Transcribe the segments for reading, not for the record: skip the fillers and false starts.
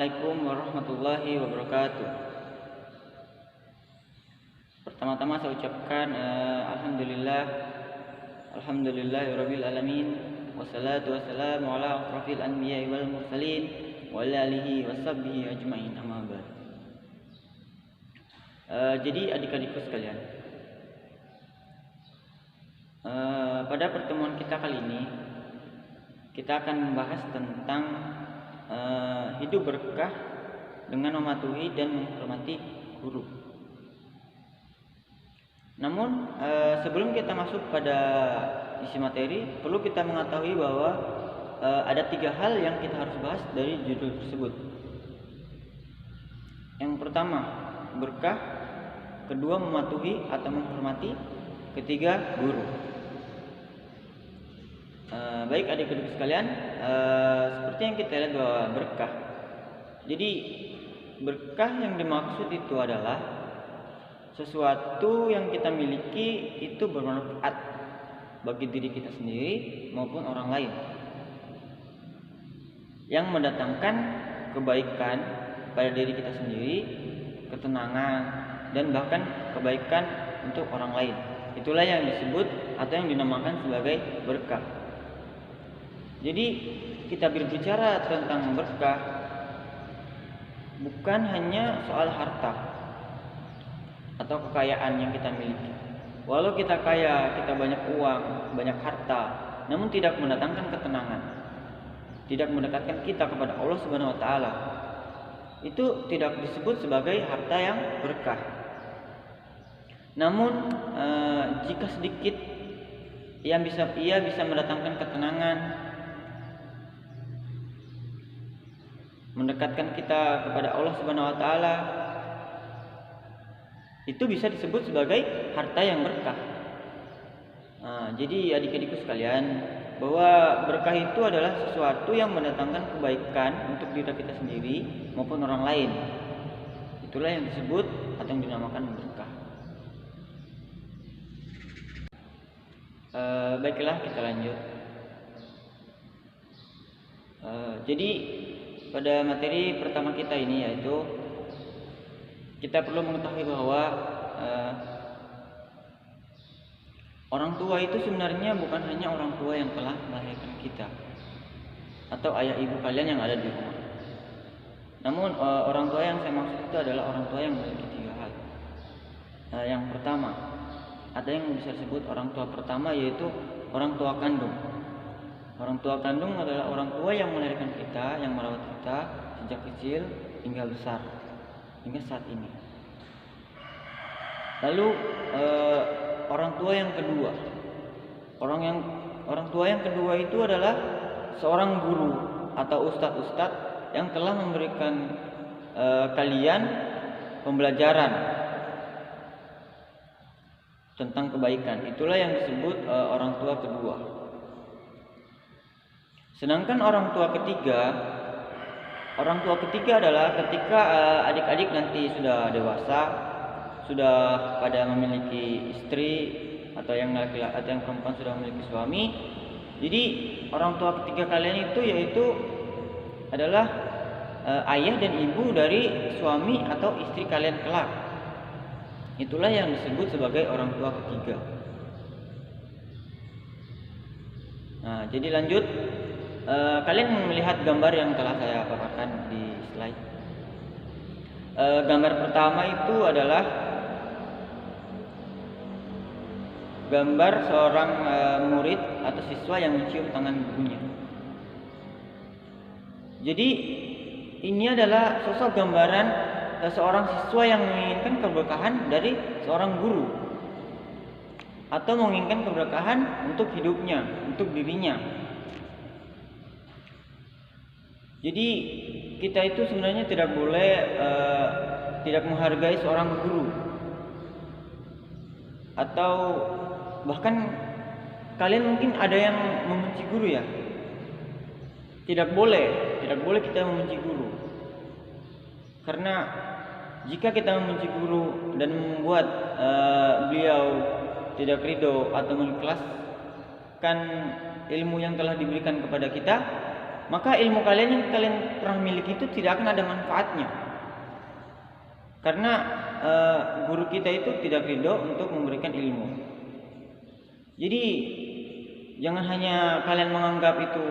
Assalamualaikum warahmatullahi wabarakatuh. Pertama-tama saya ucapkan Alhamdulillahirabbil alamin, wassalatu wassalamu ala asrofil anbiya'i wal mursalin wa ala alihi washabbihi ajmain, amma ba'd. Jadi adik-adikku sekalian, pada pertemuan kita kali ini kita akan membahas tentang hidup berkah dengan mematuhi dan menghormati guru. Namun sebelum kita masuk pada isi materi, perlu kita mengetahui bahwa ada 3 hal yang kita harus bahas dari judul tersebut. Yang pertama, berkah; kedua, mematuhi atau menghormati; ketiga, guru. Baik adik-adik sekalian, seperti yang kita lihat bahwa berkah. Jadi berkah yang dimaksud itu adalah sesuatu yang kita miliki itu bermanfaat bagi diri kita sendiri maupun orang lain, yang mendatangkan kebaikan pada diri kita sendiri, ketenangan, dan bahkan kebaikan untuk orang lain. Itulah yang disebut atau yang dinamakan sebagai berkah. Jadi kita berbicara tentang berkah bukan hanya soal harta atau kekayaan yang kita miliki. Walau kita kaya, kita banyak uang, banyak harta, namun tidak mendatangkan ketenangan, tidak mendekatkan kita kepada Allah Subhanahu wa taala, itu tidak disebut sebagai harta yang berkah. Namun jika sedikit ia bisa mendatangkan ketenangan, mendekatkan kita kepada Allah Subhanahu wa taala, itu bisa disebut sebagai harta yang berkah. Jadi adik-adikku sekalian, bahwa berkah itu adalah sesuatu yang mendatangkan kebaikan untuk diri kita sendiri maupun orang lain. Itulah yang disebut atau yang dinamakan berkah. Baiklah, kita lanjut. Jadi pada materi pertama kita ini, yaitu kita perlu mengetahui bahwa orang tua itu sebenarnya bukan hanya orang tua yang telah melahirkan kita atau ayah ibu kalian yang ada di rumah. Namun orang tua yang saya maksud itu adalah orang tua yang memiliki 3 hal. Yang pertama, ada yang bisa disebut orang tua pertama, yaitu orang tua kandung. Orang tua kandung adalah orang tua yang melahirkan kita, yang merawat kita sejak kecil hingga besar, hingga saat ini. Lalu orang tua yang kedua, orang tua yang kedua itu adalah seorang guru atau ustadz yang telah memberikan kalian pembelajaran tentang kebaikan. Itulah yang disebut orang tua kedua. Sedangkan orang tua ketiga adalah ketika adik-adik nanti sudah dewasa, sudah pada memiliki istri, atau yang laki-laki atau yang perempuan sudah memiliki suami. Jadi orang tua ketiga kalian itu yaitu adalah ayah dan ibu dari suami atau istri kalian kelak. Itulah yang disebut sebagai orang tua ketiga. Jadi lanjut. Kalian melihat gambar yang telah saya paparkan di slide. Gambar pertama itu adalah gambar seorang murid atau siswa yang mencium tangan gurunya. Jadi ini adalah sosok gambaran seorang siswa yang menginginkan keberkahan dari seorang guru, atau menginginkan keberkahan untuk hidupnya, untuk dirinya. Jadi kita itu sebenarnya tidak boleh tidak menghargai seorang guru, atau bahkan kalian mungkin ada yang membenci guru ya. Tidak boleh kita membenci guru, karena jika kita membenci guru dan membuat beliau tidak ridho atau mengikhlaskan ilmu yang telah diberikan kepada kita, maka ilmu kalian yang kalian pernah miliki itu tidak akan ada manfaatnya. Karena guru kita itu tidak ridho untuk memberikan ilmu. Jadi jangan hanya kalian menganggap itu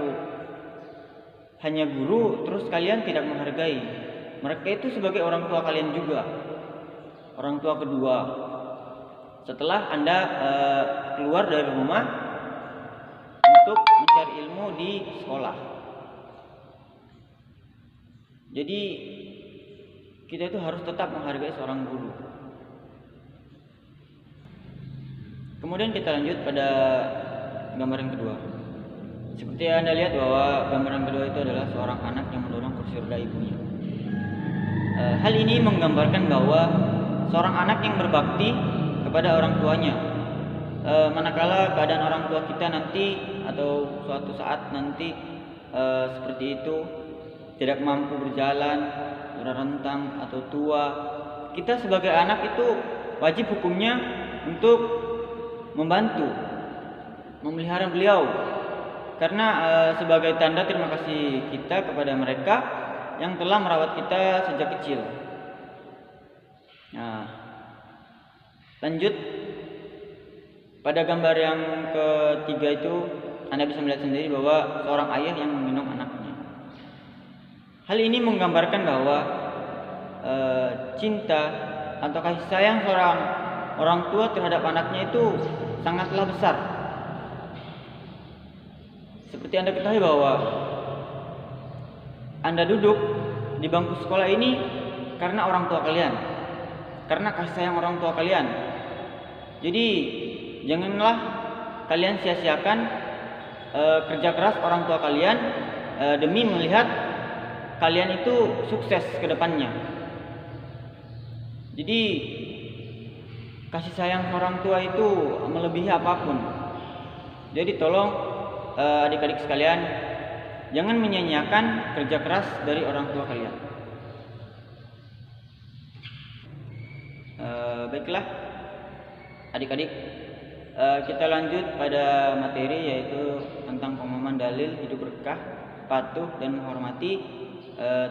hanya guru terus kalian tidak menghargai. Mereka itu sebagai orang tua kalian juga, orang tua kedua. Setelah Anda keluar dari rumah untuk mencari ilmu di sekolah. Jadi kita itu harus tetap menghargai seorang guru. Kemudian kita lanjut pada gambaran kedua. Seperti yang Anda lihat bahwa gambaran kedua itu adalah seorang anak yang mendorong kursi roda ibunya. Hal ini menggambarkan bahwa seorang anak yang berbakti kepada orang tuanya, manakala keadaan orang tua kita nanti atau suatu saat nanti seperti itu tidak mampu berjalan, sudah rentang atau tua, kita sebagai anak itu wajib hukumnya untuk membantu, memelihara beliau, karena sebagai tanda terima kasih kita kepada mereka yang telah merawat kita sejak kecil. Nah, lanjut pada gambar yang ketiga itu Anda bisa melihat sendiri bahwa seorang ayah yang menggendong anaknya. Hal ini menggambarkan bahwa cinta atau kasih sayang seorang orang tua terhadap anaknya itu sangatlah besar. Seperti Anda ketahui bahwa Anda duduk di bangku sekolah ini karena orang tua kalian, karena kasih sayang orang tua kalian. Jadi janganlah kalian sia-siakan kerja keras orang tua kalian demi melihat kalian itu sukses ke depannya. Jadi kasih sayang orang tua itu melebihi apapun. Jadi tolong adik-adik sekalian, jangan menyia-nyiakan kerja keras dari orang tua kalian. Baiklah adik-adik, kita lanjut pada materi yaitu tentang pemahaman dalil hidup berkah, patuh dan menghormati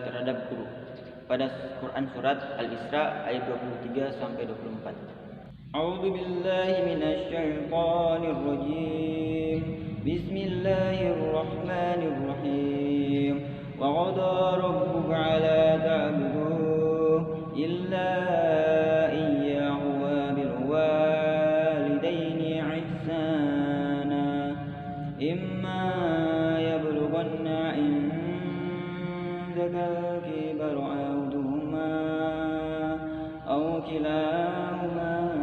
terhadap guru pada Quran surat Al-Isra ayat 23 sampai 24. A'udzu billahi minasy syaithanir rajim. Bismillahirrahmanirrahim. Wa qada rabbuka 'alla ta'budu illa iyyahu wa bil walidaini ihsana. Imma yablughanna indaka al-kibara ahaduhuma aw kilahuma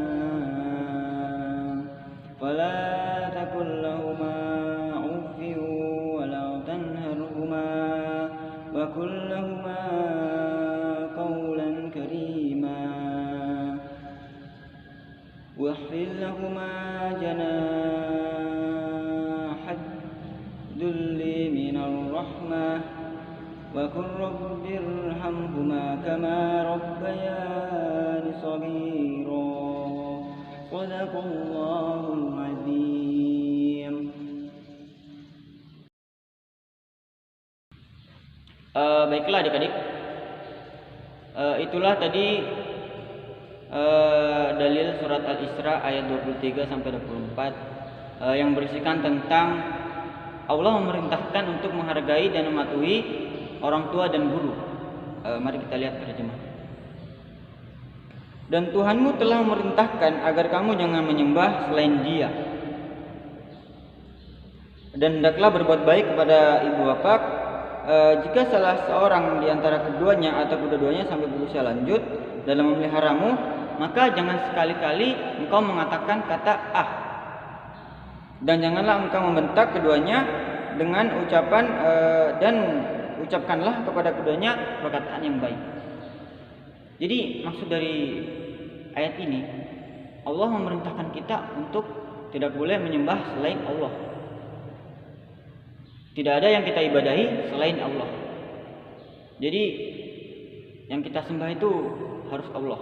fala takul lahuma uffin wa la tanharhuma wa qul lahuma qawlan karima واخفض لهما جناح الذل من الرحمة وقل رب ارحمهما كما ربياني صغيرا صدق الله العظيم. Baiklah adik-adik, itulah tadi dalil surat Al-Isra ayat 23 sampai 24 yang berisikan tentang Allah memerintahkan untuk menghargai dan mematuhi orang tua dan guru. Mari kita lihat terjemah. Dan Tuhanmu telah memerintahkan agar kamu jangan menyembah selain Dia. Dan hendaklah berbuat baik kepada ibu bapa jika salah seorang di antara keduanya atau kedua-duanya sampai berusia lanjut dalam memeliharamu, maka jangan sekali-kali engkau mengatakan kata ah, dan janganlah engkau membentak keduanya dengan ucapan dan ucapkanlah kepada keduanya perkataan yang baik. Jadi maksud dari ayat ini, Allah memerintahkan kita untuk tidak boleh menyembah selain Allah. Tidak ada yang kita ibadahi selain Allah. Jadi yang kita sembah itu harus Allah.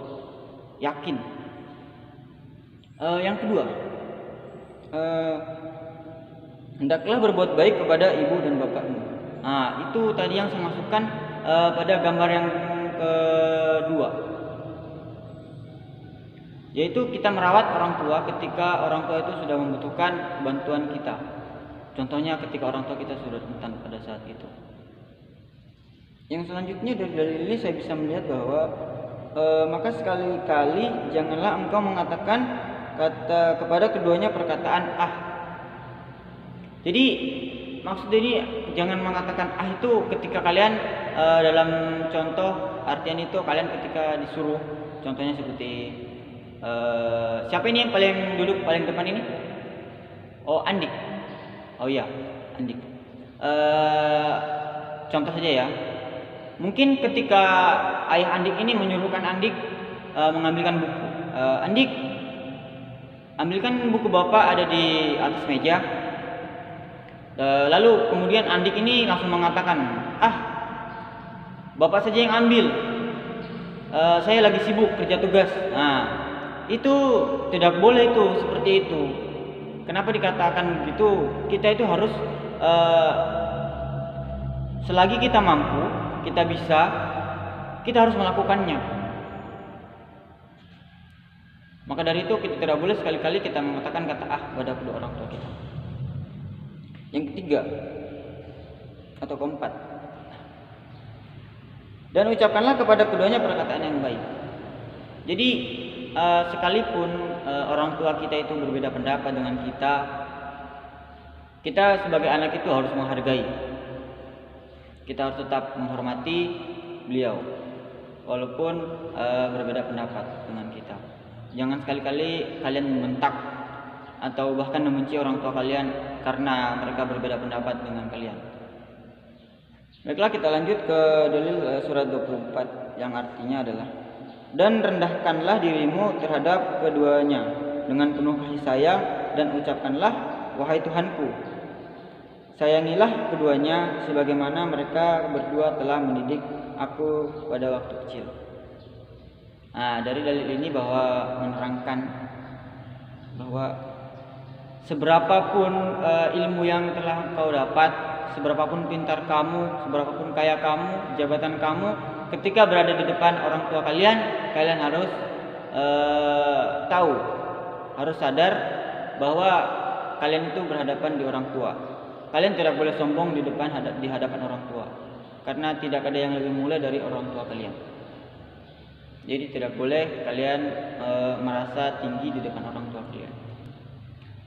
Yakin. Yang kedua, hendaklah berbuat baik kepada ibu dan bapakmu. Nah, itu tadi yang saya masukkan pada gambar yang kedua, yaitu kita merawat orang tua ketika orang tua itu sudah membutuhkan bantuan kita. Contohnya ketika orang tua kita sudah rentan pada saat itu. Yang selanjutnya dari ini saya bisa melihat bahwa maka sekali-kali janganlah engkau mengatakan kepada keduanya perkataan ah. Jadi maksud ini jangan mengatakan ah itu ketika kalian dalam contoh artian itu kalian ketika disuruh, contohnya seperti siapa ini yang paling duduk paling depan ini? Oh, Andik. Oh iya, Andik. Contoh saja ya. Mungkin ketika ayah Andik ini menyuruhkan Andik mengambilkan buku. Andik, ambilkan buku bapak ada di atas meja. Lalu kemudian Andik ini langsung mengatakan, ah, bapak saja yang ambil. Saya lagi sibuk kerja tugas. Nah, itu tidak boleh itu seperti itu. Kenapa dikatakan begitu? Kita itu harus selagi kita mampu, kita bisa, kita harus melakukannya. Maka dari itu kita tidak boleh sekali-kali kita mengatakan kata ah pada kedua orang tua kita. Yang ketiga atau keempat, dan ucapkanlah kepada keduanya perkataan yang baik. Jadi sekalipun orang tua kita itu berbeda pendapat dengan kita sebagai anak itu harus menghargai. Kita harus tetap menghormati beliau walaupun berbeda pendapat dengan kita. Jangan sekali-kali kalian membentak atau bahkan membenci orang tua kalian karena mereka berbeda pendapat dengan kalian. Baiklah, kita lanjut ke dalil surat 24 yang artinya adalah, dan rendahkanlah dirimu terhadap keduanya dengan penuh kasih sayang dan ucapkanlah, wahai Tuhanku, sayangilah keduanya sebagaimana mereka berdua telah mendidik aku pada waktu kecil. Nah, dari dalil ini bahwa menerangkan bahwa seberapapun ilmu yang telah kau dapat, seberapapun pintar kamu, seberapapun kaya kamu, jabatan kamu, ketika berada di depan orang tua kalian, kalian harus tahu, harus sadar bahwa kalian itu berhadapan di orang tua. Kalian tidak boleh sombong di hadapan orang tua, karena tidak ada yang lebih mulia dari orang tua kalian. Jadi tidak boleh kalian merasa tinggi di depan orang tua kalian.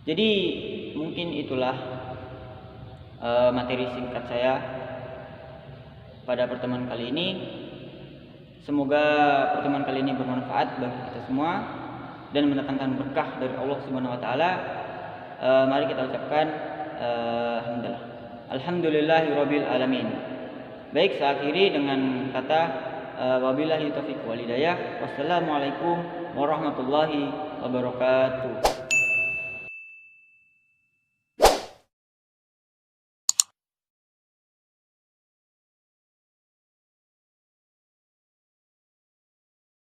Jadi mungkin itulah materi singkat saya pada pertemuan kali ini. Semoga pertemuan kali ini bermanfaat bagi kita semua dan mendatangkan berkah dari Allah Subhanahu wa taala. Mari kita ucapkan alhamdulillahirabbil alamin. Baik, saya akhiri dengan kata wabillahi taufiq wal hidayah. Wassalamualaikum warahmatullahi wabarakatuh.